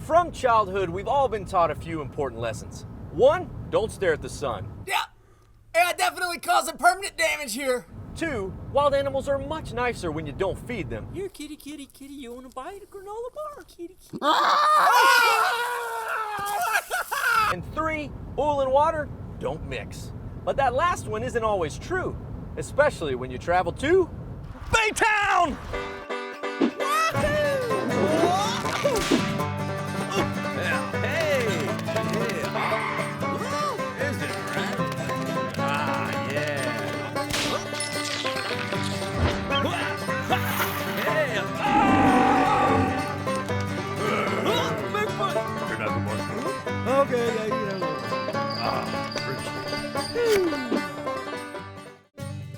From childhood, we've all been taught a few important lessons. One, don't stare at the sun. Yeah, definitely causing permanent damage here. Two, wild animals are much nicer when you don't feed them. Here, kitty, you wanna bite a granola bar? Kitty. And three, oil and water don't mix. But that last one isn't always true, especially when you travel to Baytown!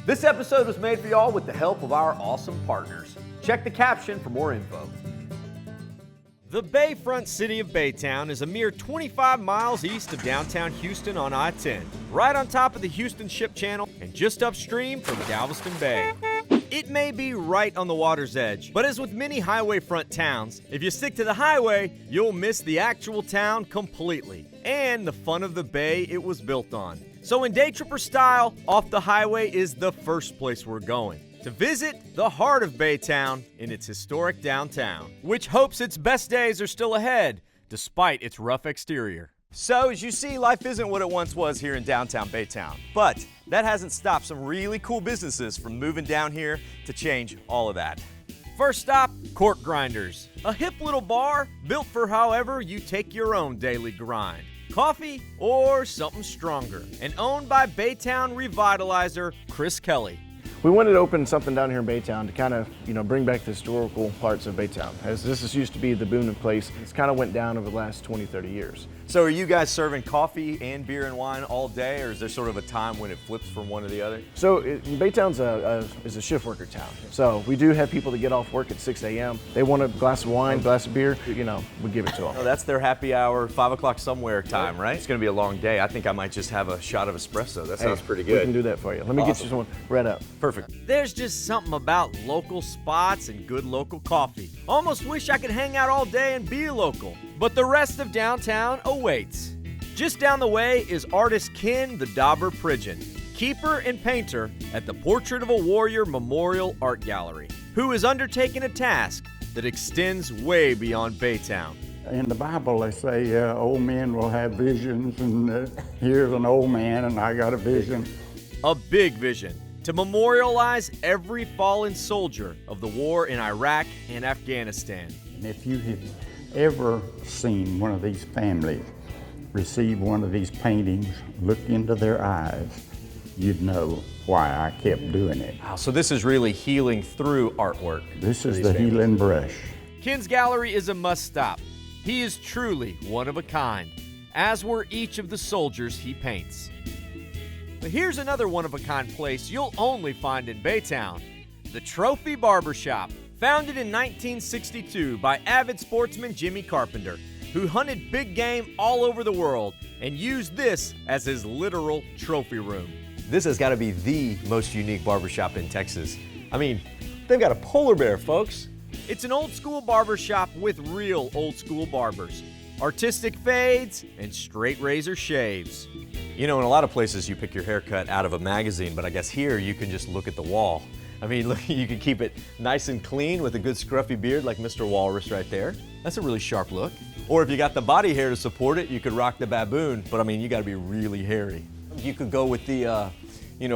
This episode was made for y'all with the help of our awesome partners. Check the caption for more info. The bayfront city of Baytown is a mere 25 miles east of downtown Houston on I-10, right on top of the Houston Ship Channel and just upstream from Galveston Bay. It may be right on the water's edge, but as with many highway front towns, if you stick to the highway, you'll miss the actual town completely and the fun of the bay it was built on. So in day tripper style, off the highway is the first place we're going, to visit the heart of Baytown in its historic downtown, which hopes its best days are still ahead, despite its rough exterior. So as you see, life isn't what it once was here in downtown Baytown, but that hasn't stopped some really cool businesses from moving down here to change all of that. First stop, Cork Grinders, a hip little bar built for however you take your own daily grind. Coffee or something stronger, and owned by Baytown revitalizer Chris Kelly. We wanted to open something down here in Baytown to kind of, bring back the historical parts of Baytown. As this used to be the booming place, it's kind of went down over the last 20, 30 years. So are you guys serving coffee and beer and wine all day, or is there sort of a time when it flips from one to the other? So Baytown's is a shift worker town. So we do have people that get off work at 6 a.m. They want a glass of wine, glass of beer, we give it to them. Oh, that's their happy hour, 5 o'clock somewhere time, right? It's gonna be a long day. I think I might just have a shot of espresso. That sounds pretty good. We can do that for you. Let me get you some right up. Perfect. There's just something about local spots and good local coffee. Almost wish I could hang out all day and be local. But the rest of downtown awaits. Just down the way is artist Ken the Dauber Pridgeon, keeper and painter at the Portrait of a Warrior Memorial Art Gallery, who has undertaken a task that extends way beyond Baytown. In the Bible, they say old men will have visions, and here's an old man, and I got a vision. A big vision to memorialize every fallen soldier of the war in Iraq and Afghanistan. And if you have ever seen one of these families receive one of these paintings, look into their eyes, you'd know why I kept doing it. Wow, so this is really healing through artwork. This is the healing brush. Ken's gallery is a must-stop. He is truly one of a kind, as were each of the soldiers he paints. But here's another one-of-a-kind place you'll only find in Baytown, the Trophy Barber Shop, founded in 1962 by avid sportsman Jimmy Carpenter, who hunted big game all over the world and used this as his literal trophy room. This has got to be the most unique barbershop in Texas. I mean, they've got a polar bear, folks. It's an old-school barbershop with real old-school barbers, artistic fades, and straight razor shaves. You know, in a lot of places you pick your haircut out of a magazine, but I guess here you can just look at the wall. I mean, look, you can keep it nice and clean with a good scruffy beard like Mr. Walrus right there. That's a really sharp look. Or if you got the body hair to support it, you could rock the baboon, but I mean, you gotta be really hairy. You could go with the,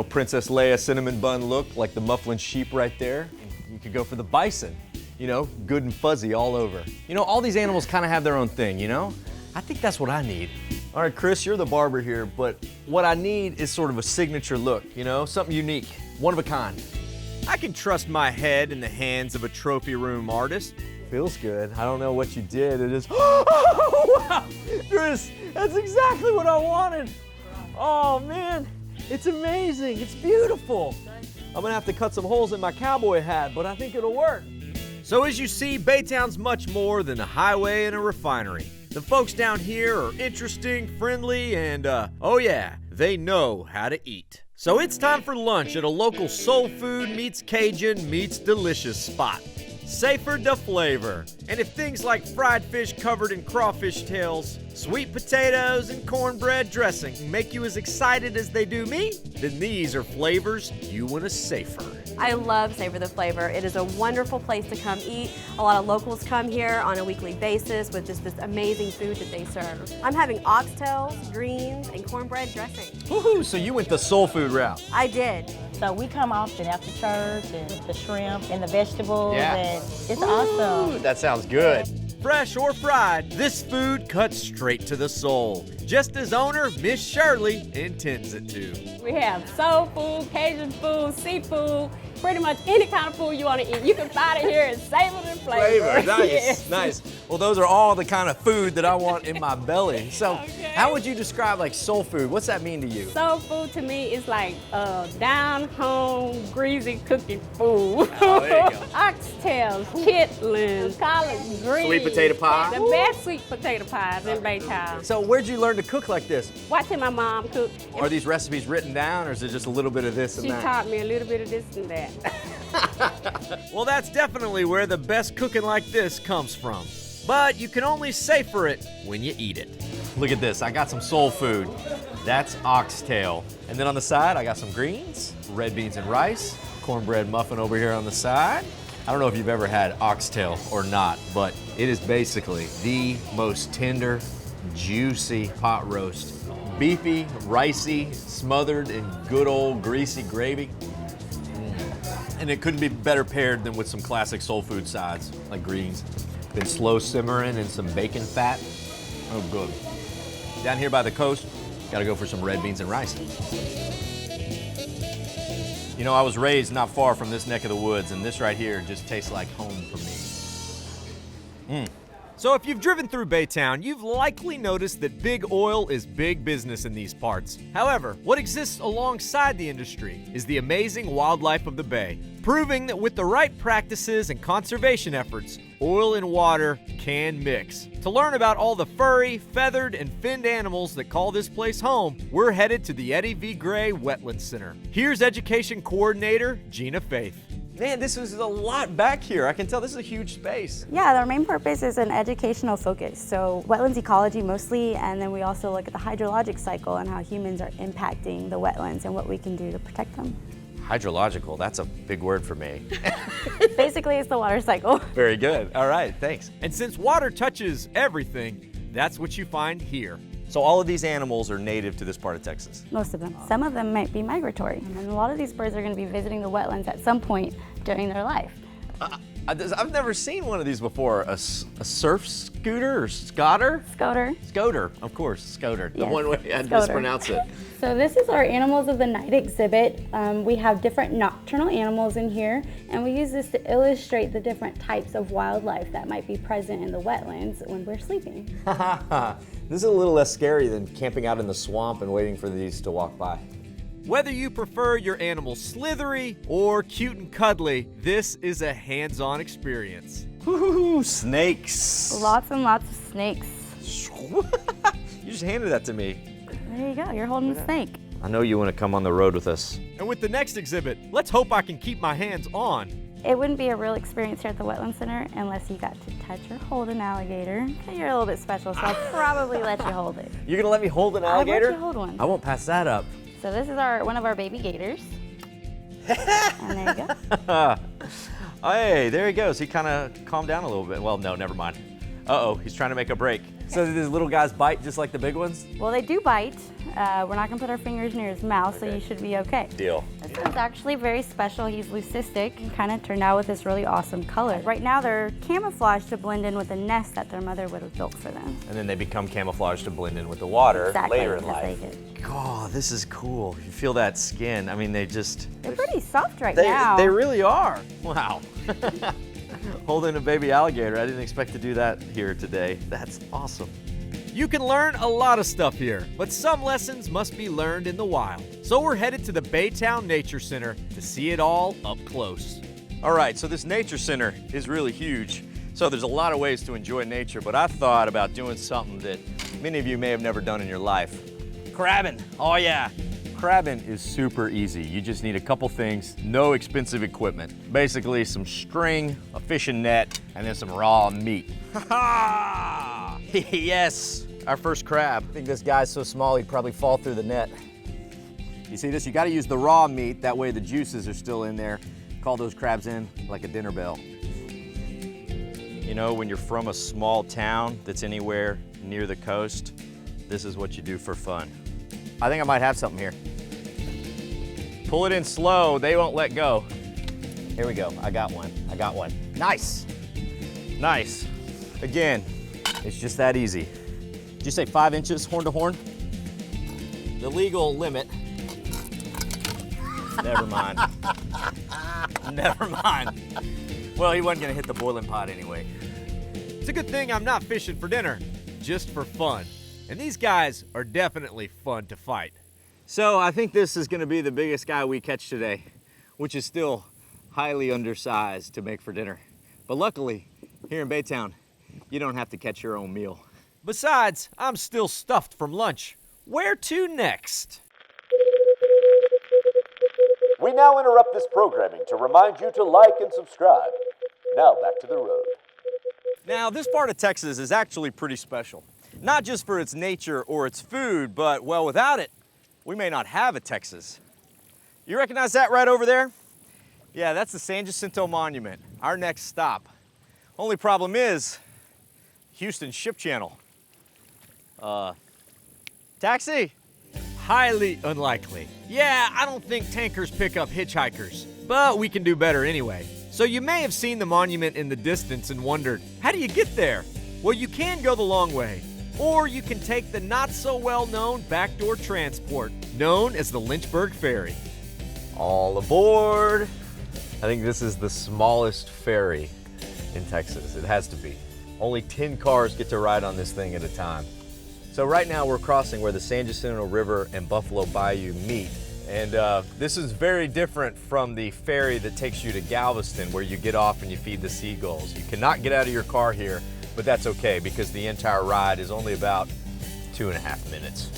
Princess Leia cinnamon bun look, like the mufflin sheep right there. You could go for the bison, good and fuzzy all over. All these animals kind of have their own thing, I think that's what I need. All right, Chris, you're the barber here, but what I need is sort of a signature look, something unique, one of a kind. I can trust my head in the hands of a trophy room artist. Feels good. I don't know what you did. It is, oh, wow, Chris, that's exactly what I wanted. Oh man, it's amazing, it's beautiful. I'm gonna have to cut some holes in my cowboy hat, but I think it'll work. So as you see, Baytown's much more than a highway and a refinery. The folks down here are interesting, friendly, and oh yeah, they know how to eat. So it's time for lunch at a local soul food meets Cajun meets delicious spot. safer the flavor. And if things like fried fish covered in crawfish tails, sweet potatoes, and cornbread dressing make you as excited as they do me, then these are flavors you want to savor. I love Savor the Flavor. It is a wonderful place to come eat. A lot of locals come here on a weekly basis with just this amazing food that they serve. I'm having oxtails, greens, and cornbread dressing. Woohoo, so you went the soul food route. I did. So we come often after church and the shrimp and the vegetables, Yeah. and it's awesome. That sounds good. Fresh or fried, this food cuts straight to the soul, just as owner Miss Shirley intends it to. We have soul food, Cajun food, seafood, pretty much any kind of food you want to eat. You can find it here in Savor the Flavor. Nice, Yes. nice. Well, those are all the kind of food that I want in my belly. So, how would you describe like soul food? What's that mean to you? Soul food to me is like down-home, greasy cooking food. Oh, there you go. Oxtails, chitlins, collard greens. Sweet potato pie? The best sweet potato pies in Baytown. So, where'd you learn to cook like this? Watching my mom cook. Are these recipes written down, or is it just a little bit of this and She that? taught me a little bit of this and that. Well, that's definitely where the best cooking like this comes from. But you can only savor it when you eat it. Look at this, I got some soul food. That's oxtail. And then on the side, I got some greens, red beans and rice, cornbread muffin over here on the side. I don't know if you've ever had oxtail or not, but it is basically the most tender, juicy pot roast. Beefy, ricey, smothered in good old greasy gravy. And it couldn't be better paired than with some classic soul food sides, like greens. Been slow simmering in some bacon fat. Oh, good. Down here by the coast, gotta go for some red beans and rice. You know, I was raised not far from this neck of the woods, and this right here just tastes like home for me. So if you've driven through Baytown, you've likely noticed that big oil is big business in these parts. However, what exists alongside the industry is the amazing wildlife of the bay, proving that with the right practices and conservation efforts, oil and water can mix. To learn about all the furry, feathered, and finned animals that call this place home, we're headed to the Eddie V. Gray Wetland Center. Here's Education Coordinator Gina Faith. Man, this is a lot back here. I can tell this is a huge space. Yeah, our main purpose is an educational focus. So wetlands ecology mostly, and then we also look at the hydrologic cycle and how humans are impacting the wetlands and what we can do to protect them. Hydrological, that's a big word for me. Basically, it's the water cycle. Very good. All right, thanks. And since water touches everything, that's what you find here. So all of these animals are native to this part of Texas? Most of them. Some of them might be migratory. And a lot of these birds are going to be visiting the wetlands at some point during their life. I've never seen one of these before. A surf scooter or scotter? Scoter. Scoter, of course, scoter. The Yes, one way I scoter. mispronounce it. So this is our Animals of the Night exhibit. We have different nocturnal animals in here, and we use this to illustrate the different types of wildlife that might be present in the wetlands when we're sleeping. This is a little less scary than camping out in the swamp and waiting for these to walk by. Whether you prefer your animal slithery or cute and cuddly, this is a hands-on experience. Woohoo, snakes. Lots and lots of snakes. You just handed that to me. There you go, you're holding a snake. I know you want to come on the road with us. And with the next exhibit, let's hope I can keep my hands on. It wouldn't be a real experience here at the Wetland Center unless you got to touch or hold an alligator. You're a little bit special, so I'll probably let you hold it. You're gonna let me hold an alligator? I'll let you hold one. I won't pass that up. So this is one of our baby gators. And there you go. Hey, there he goes. He kind of calmed down a little bit. Well, no, never mind. Uh-oh, he's trying to make a break. So these little guys bite just like the big ones? Well, they do bite. We're not gonna put our fingers near his mouth, so you should be okay. Deal. This one's actually very special. He's leucistic and kind of turned out with this really awesome color. Right now, they're camouflaged to blend in with the nest that their mother would have built for them. And then they become camouflaged to blend in with the water Exactly, later in because life. they get- Oh, this is cool. You feel that skin. I mean, They're pretty soft right now. They really are. Wow. Holding a baby alligator. I didn't expect to do that here today. That's awesome. You can learn a lot of stuff here, but some lessons must be learned in the wild. So we're headed to the Baytown Nature Center to see it all up close. All right, so this nature center is really huge. So there's a lot of ways to enjoy nature, but I thought about doing something that many of you may have never done in your life. Crabbing, oh yeah. Crabbing is super easy. You just need a couple things, no expensive equipment. Basically some string, a fishing net, and then some raw meat. Ha ha! Yes, our first crab. I think this guy's so small he'd probably fall through the net. You see this? You gotta use the raw meat, that way the juices are still in there. Call those crabs in like a dinner bell. You know, when you're from a small town that's anywhere near the coast, this is what you do for fun. I think I might have something here. Pull it in slow, they won't let go. Here we go, I got one. Nice, nice. Again, it's just that easy. Did you say 5 inches horn to horn? The legal limit. Never mind. Never mind. Well, he wasn't gonna hit the boiling pot anyway. It's a good thing I'm not fishing for dinner, just for fun. And these guys are definitely fun to fight. So I think this is gonna be the biggest guy we catch today, which is still highly undersized to make for dinner. But luckily, here in Baytown, you don't have to catch your own meal. Besides, I'm still stuffed from lunch. Where to next? We now interrupt this programming to remind you to like and subscribe. Now back to the road. Now, this part of Texas is actually pretty special. Not just for its nature or its food, but, well, without it, we may not have a Texas. You recognize that right over there? Yeah, that's the San Jacinto Monument, our next stop. Only problem is, Houston Ship Channel. Taxi? Highly unlikely. Yeah, I don't think tankers pick up hitchhikers, but we can do better anyway. So you may have seen the monument in the distance and wondered, how do you get there? Well, you can go the long way, or you can take the not so well known backdoor transport, known as the Lynchburg Ferry. All aboard. I think this is the smallest ferry in Texas. It has to be. Only 10 cars get to ride on this thing at a time. So right now we're crossing where the San Jacinto River and Buffalo Bayou meet. And this is very different from the ferry that takes you to Galveston, where you get off and you feed the seagulls. You cannot get out of your car here, but that's okay because the entire ride is only about 2.5 minutes.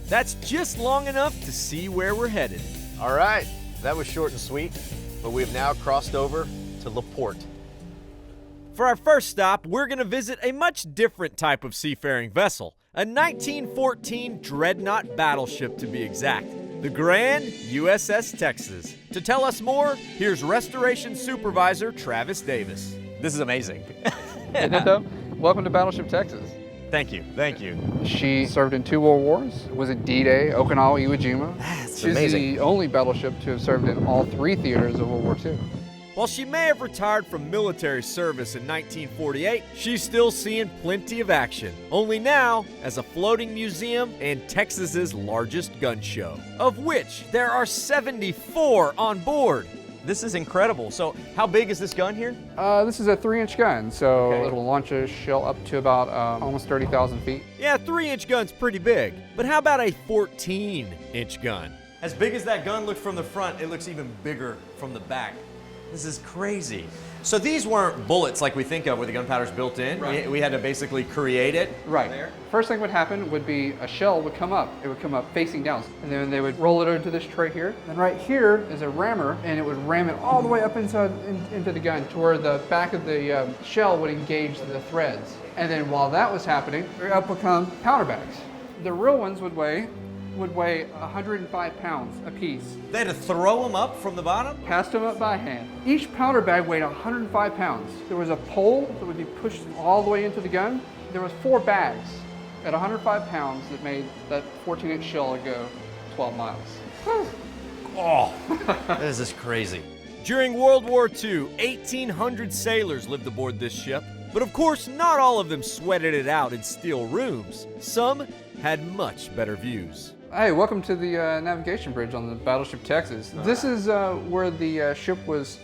That's just long enough to see where we're headed. All right, that was short and sweet, but we've now crossed over to Porte. For our first stop, we're gonna visit a much different type of seafaring vessel, a 1914 dreadnought battleship to be exact, the Grand USS Texas. To tell us more, here's Restoration Supervisor Travis Davis. This is amazing. Isn't it though? Welcome to Battleship, Texas. Thank you, thank you. She served in 2 world wars, was at D-Day, Okinawa, Iwo Jima. That's She's amazing. the only battleship to have served in all 3 theaters of World War II. While she may have retired from military service in 1948, she's still seeing plenty of action, only now as a floating museum and Texas's largest gun show, of which there are 74 on board. This is incredible. So how big is this gun here? This is a 3-inch gun, so Okay. it'll launch a shell up to about almost 30,000 feet. Yeah, 3-inch gun's pretty big, but how about a 14-inch gun? As big as that gun looks from the front, it looks even bigger from the back. This is crazy. So these weren't bullets like we think of where the gunpowder's built in. Right. We had to basically create it. Right. There. First thing would happen would be a shell would come up. It would come up facing down. And then they would roll it into this tray here. And right here is a rammer, and it would ram it all the way up into the gun to where the back of the shell would engage the threads. And then while that was happening, up would come powder bags. The real ones would weigh 105 pounds a piece. They had to throw them up from the bottom? Passed them up by hand. Each powder bag weighed 105 pounds. There was a pole that would be pushed all the way into the gun. There was 4 bags at 105 pounds that made that 14-inch shell go 12 miles. Oh, this is crazy. During World War II, 1,800 sailors lived aboard this ship. But of course, not all of them sweated it out in steel rooms. Some had much better views. Hey, welcome to the navigation bridge on the Battleship, Texas. This is where the ship was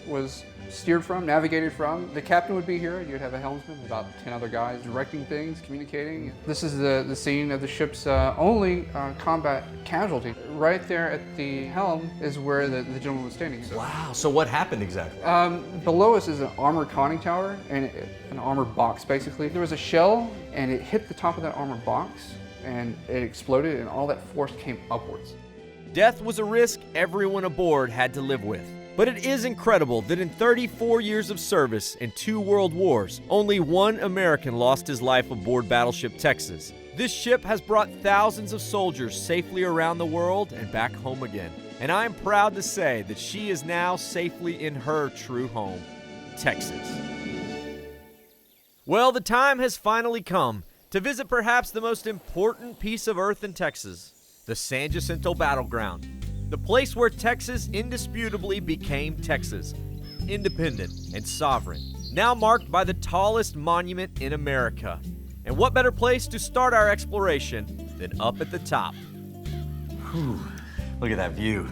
steered from, navigated from. The captain would be here. You'd have a helmsman, about 10 other guys directing things, communicating. This is the scene of the ship's only combat casualty. Right there at the helm is where the gentleman was standing. So, Wow, so what happened exactly? below us is an armored conning tower and an armored box, basically. There was a shell, and it hit the top of that armored box, and it exploded, and all that force came upwards. Death was a risk everyone aboard had to live with. But it is incredible that in 34 years of service and 2 world wars, only 1 American lost his life aboard Battleship Texas. This ship has brought thousands of soldiers safely around the world and back home again. And I am proud to say that she is now safely in her true home, Texas. Well, the time has finally come to visit perhaps the most important piece of earth in Texas, the San Jacinto Battleground, the place where Texas indisputably became Texas, independent and sovereign, now marked by the tallest monument in America. And what better place to start our exploration than up at the top? Whew, look at that view.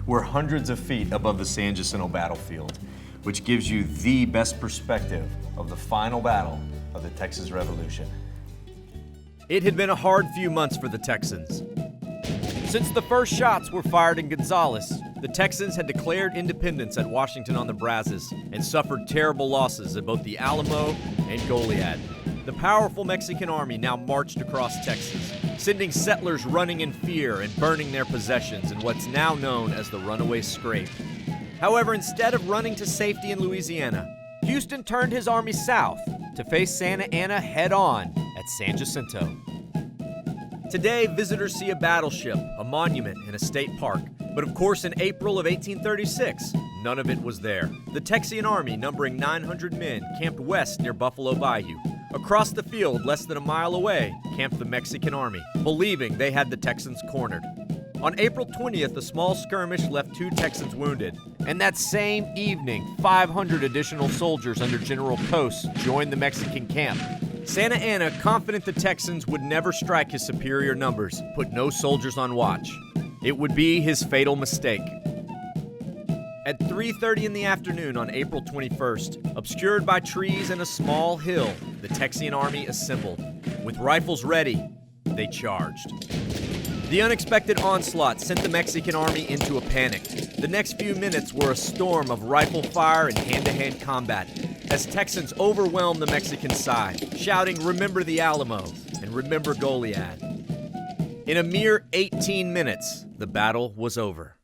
We're hundreds of feet above the San Jacinto battlefield, which gives you the best perspective of the final battle of the Texas Revolution. It had been a hard few months for the Texans. Since the first shots were fired in Gonzales, the Texans had declared independence at Washington on the Brazos and suffered terrible losses at both the Alamo and Goliad. The powerful Mexican army now marched across Texas, sending settlers running in fear and burning their possessions in what's now known as the Runaway Scrape. However, instead of running to safety in Louisiana, Houston turned his army south to face Santa Anna head-on at San Jacinto. Today, visitors see a battleship, a monument, and a state park. But of course, in April of 1836, none of it was there. The Texian Army, numbering 900 men, camped west near Buffalo Bayou. Across the field, less than a mile away, camped the Mexican Army, believing they had the Texans cornered. On April 20th, a small skirmish left 2 Texans wounded. And that same evening, 500 additional soldiers under General Post joined the Mexican camp. Santa Anna, confident the Texans would never strike his superior numbers, put no soldiers on watch. It would be his fatal mistake. At 3:30 in the afternoon on April 21st, obscured by trees and a small hill, the Texian Army assembled. With rifles ready, they charged. The unexpected onslaught sent the Mexican army into a panic. The next few minutes were a storm of rifle fire and hand-to-hand combat as Texans overwhelmed the Mexican side, shouting, "Remember the Alamo," and "Remember Goliad." In a mere 18 minutes, the battle was over.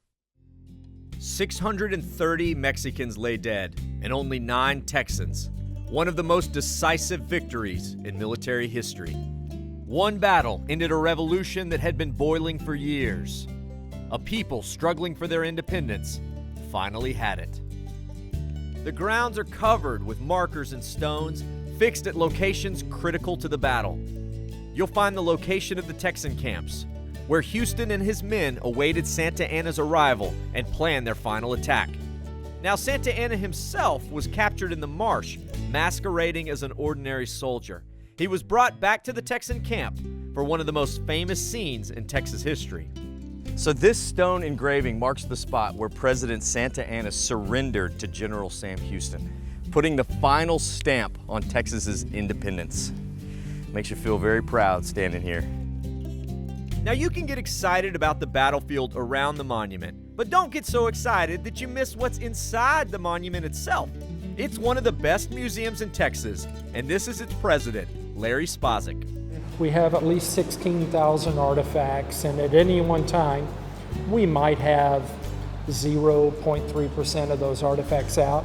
630 Mexicans lay dead, and only 9 Texans, one of the most decisive victories in military history. One battle ended a revolution that had been boiling for years. A people struggling for their independence finally had it. The grounds are covered with markers and stones fixed at locations critical to the battle. You'll find the location of the Texan camps, where Houston and his men awaited Santa Anna's arrival and planned their final attack. Now, Santa Anna himself was captured in the marsh, masquerading as an ordinary soldier. He was brought back to the Texan camp for one of the most famous scenes in Texas history. So this stone engraving marks the spot where President Santa Anna surrendered to General Sam Houston, putting the final stamp on Texas's independence. Makes you feel very proud standing here. Now, you can get excited about the battlefield around the monument, but don't get so excited that you miss what's inside the monument itself. It's one of the best museums in Texas, and this is its president, Larry Spozik. We have at least 16,000 artifacts, and at any one time, we might have 0.3% of those artifacts out.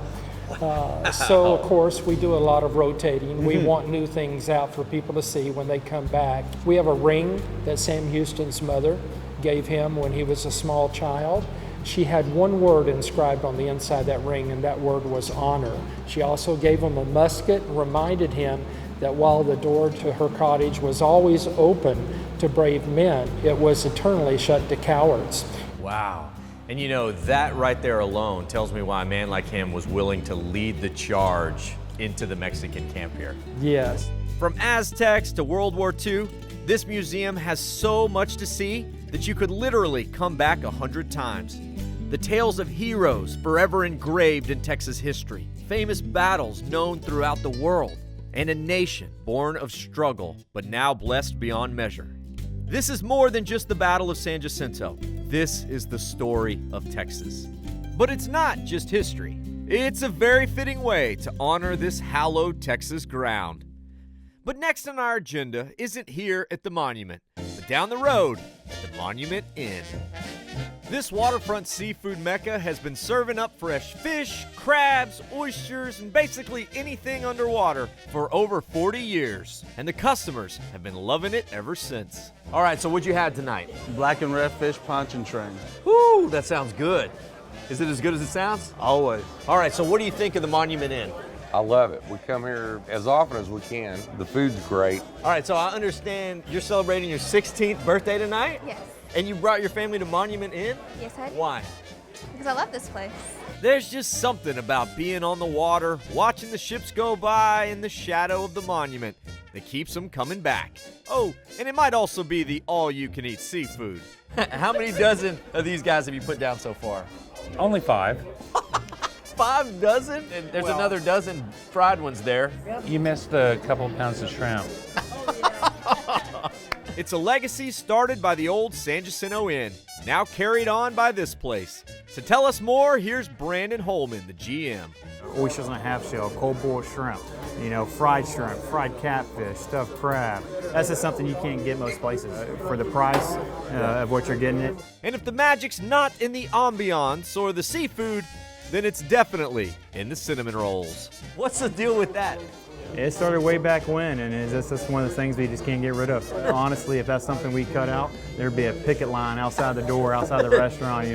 So, of course, we do a lot of rotating. We want new things out for people to see when they come back. We have a ring that Sam Houston's mother gave him when he was a small child. She had one word inscribed on the inside of that ring, and that word was honor. She also gave him a musket and reminded him that while the door to her cottage was always open to brave men, it was eternally shut to cowards. Wow. And you know, that right there alone tells me why a man like him was willing to lead the charge into the Mexican camp here. Yes. From Aztecs to World War II, this museum has so much to see that you could literally come back 100 times. The tales of heroes forever engraved in Texas history, famous battles known throughout the world, and a nation born of struggle, but now blessed beyond measure. This is more than just the Battle of San Jacinto. This is the story of Texas. But it's not just history. It's a very fitting way to honor this hallowed Texas ground. But next on our agenda isn't here at the monument, but down the road at the Monument Inn. This waterfront seafood mecca has been serving up fresh fish, crabs, oysters, and basically anything underwater for over 40 years. And the customers have been loving it ever since. All right, so what'd you have tonight? Black and red fish pontchartrain. Woo, that sounds good. Is it as good as it sounds? Always. All right, so what do you think of the Monument Inn? I love it. We come here as often as we can. The food's great. All right, so I understand you're celebrating your 16th birthday tonight? Yes. And you brought your family to Monument Inn? Yes, I did. Why? Because I love this place. There's just something about being on the water, watching the ships go by in the shadow of the monument that keeps them coming back. Oh, and it might also be the all-you-can-eat seafood. How many dozen of these guys have you put down so far? Only 5. 5 dozen? And there's another dozen fried ones there. You missed a couple pounds of shrimp. It's a legacy started by the old San Jacinto Inn, now carried on by this place. To tell us more, here's Brandon Holman, the GM. Oysters on a half shell, cold boiled shrimp, fried catfish, stuffed crab. That's just something you can't get most places for the price of what you're getting it. And if the magic's not in the ambiance or the seafood, then it's definitely in the cinnamon rolls. What's the deal with that? It started way back when, and it's just one of the things we just can't get rid of. Honestly, if that's something we cut out, there'd be a picket line outside the door, outside the restaurant.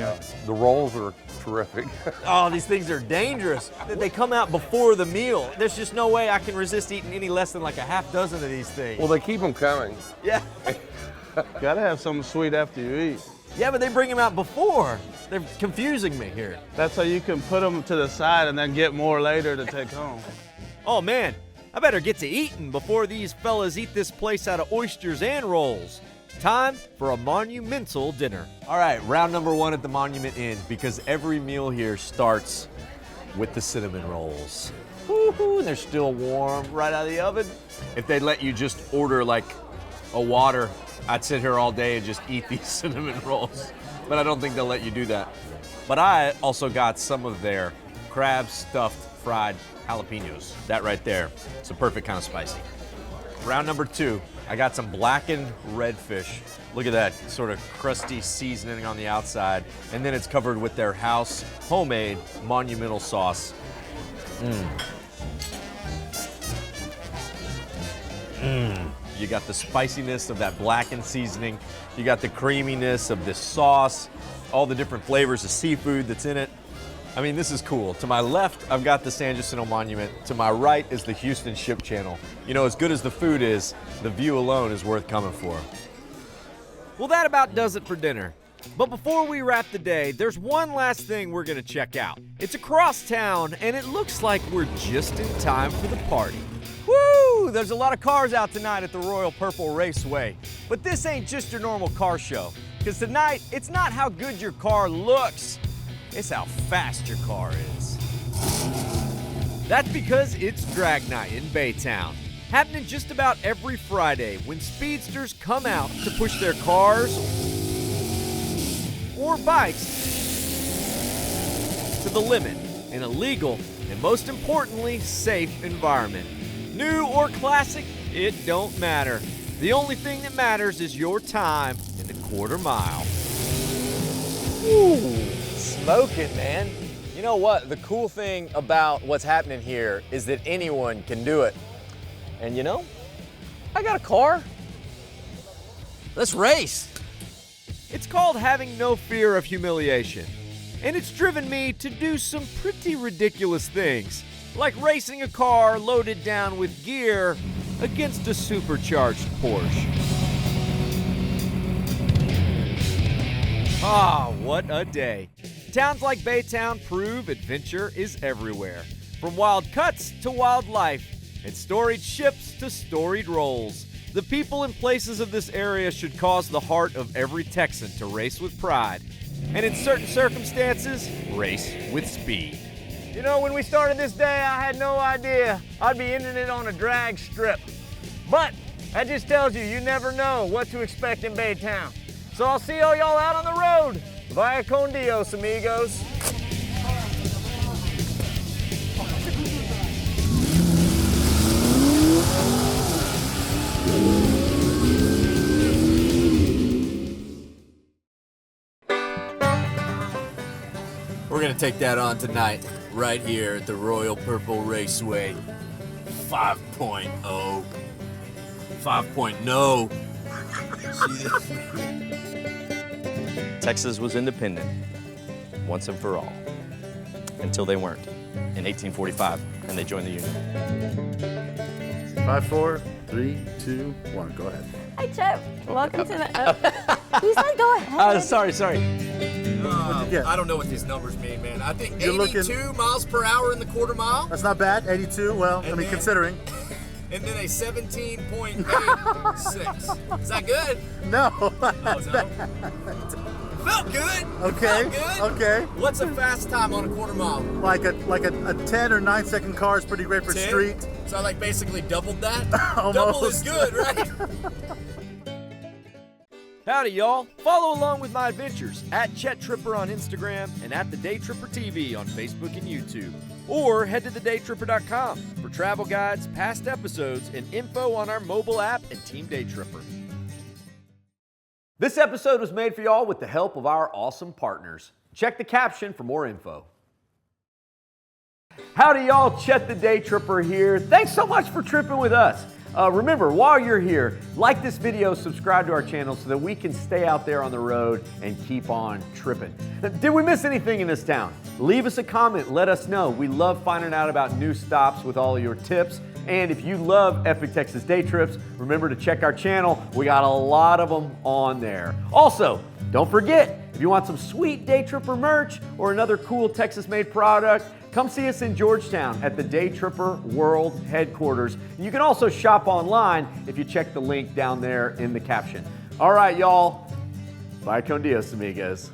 The rolls are terrific. Oh, these things are dangerous. They come out before the meal. There's just no way I can resist eating any less than like a half dozen of these things. Well, they keep them coming. Yeah. Gotta have something sweet after you eat. Yeah, but they bring them out before. They're confusing me here. That's how you can put them to the side and then get more later to take home. Oh man, I better get to eating before these fellas eat this place out of oysters and rolls. Time for a monumental dinner. All right, round number 1 at the Monument Inn, because every meal here starts with the cinnamon rolls. Woo-hoo, and they're still warm right out of the oven. If they let you just order like a water, I'd sit here all day and just eat these cinnamon rolls. But I don't think they'll let you do that. But I also got some of their crab stuffed fried jalapenos. That right there, it's the perfect kind of spicy. Round number 2, I got some blackened redfish. Look at that sort of crusty seasoning on the outside. And then it's covered with their house homemade monumental sauce. You got the spiciness of that blackened seasoning. You got the creaminess of this sauce, all the different flavors of seafood that's in it. I mean, this is cool. To my left, I've got the San Jacinto Monument. To my right is the Houston Ship Channel. As good as the food is, the view alone is worth coming for. Well, that about does it for dinner. But before we wrap the day, there's one last thing we're gonna check out. It's across town, and it looks like we're just in time for the party. Woo! There's a lot of cars out tonight at the Royal Purple Raceway. But this ain't just your normal car show. Because tonight, it's not how good your car looks. It's how fast your car is. That's because it's drag night in Baytown, happening just about every Friday when speedsters come out to push their cars or bikes to the limit in a legal and, most importantly, safe environment. New or classic, it don't matter. The only thing that matters is your time in the quarter mile. Ooh. Smoking, man. You know what? The cool thing about what's happening here is that anyone can do it. And I got a car. Let's race. It's called having no fear of humiliation. And it's driven me to do some pretty ridiculous things, like racing a car loaded down with gear against a supercharged Porsche. Ah, what a day. Towns like Baytown prove adventure is everywhere. From wild cuts to wild life, and storied ships to storied rolls. The people and places of this area should cause the heart of every Texan to race with pride. And in certain circumstances, race with speed. When we started this day, I had no idea I'd be ending it on a drag strip. But that just tells you never know what to expect in Baytown. So I'll see all y'all out on the road. Vaya con Dios, amigos. gonna take that on tonight, right here at the Royal Purple Raceway. 5.0. 5.0. Texas was independent once and for all, until they weren't in 1845, and they joined the Union. 5, 4, 3, 2, 1, go ahead. Hi, Chip. Welcome to the. He said go ahead. Sorry. I don't know what these numbers mean, man. I think You're 82 miles per hour in the quarter mile. That's not bad. 82. Well, I mean, considering. And then a 17.86. Is that good? No. That's bad. Felt good. Okay. Felt good. Okay. What's a fast time on a quarter mile? Like a 10 or 9 second car is pretty great for 10? street. So I like basically doubled that. Almost. Double is good, right? Howdy, y'all. Follow along with my adventures at Chet Tripper on Instagram and at The Day Tripper TV on Facebook and YouTube. Or head to thedaytripper.com for travel guides, past episodes, and info on our mobile app and Team Day Tripper. This episode was made for y'all with the help of our awesome partners. Check the caption for more info. Howdy, y'all. Chet the Day Tripper here. Thanks so much for tripping with us. Remember, while you're here, like this video, subscribe to our channel so that we can stay out there on the road and keep on tripping. Did we miss anything in this town? Leave us a comment, let us know. We love finding out about new stops with all of your tips. And if you love Epic Texas Day Trips, remember to check our channel. We got a lot of them on there. Also, don't forget, if you want some sweet Day Tripper merch or another cool Texas-made product, come see us in Georgetown at the Day Tripper World Headquarters. You can also shop online if you check the link down there in the caption. All right, y'all. Bye con Dios, amigos.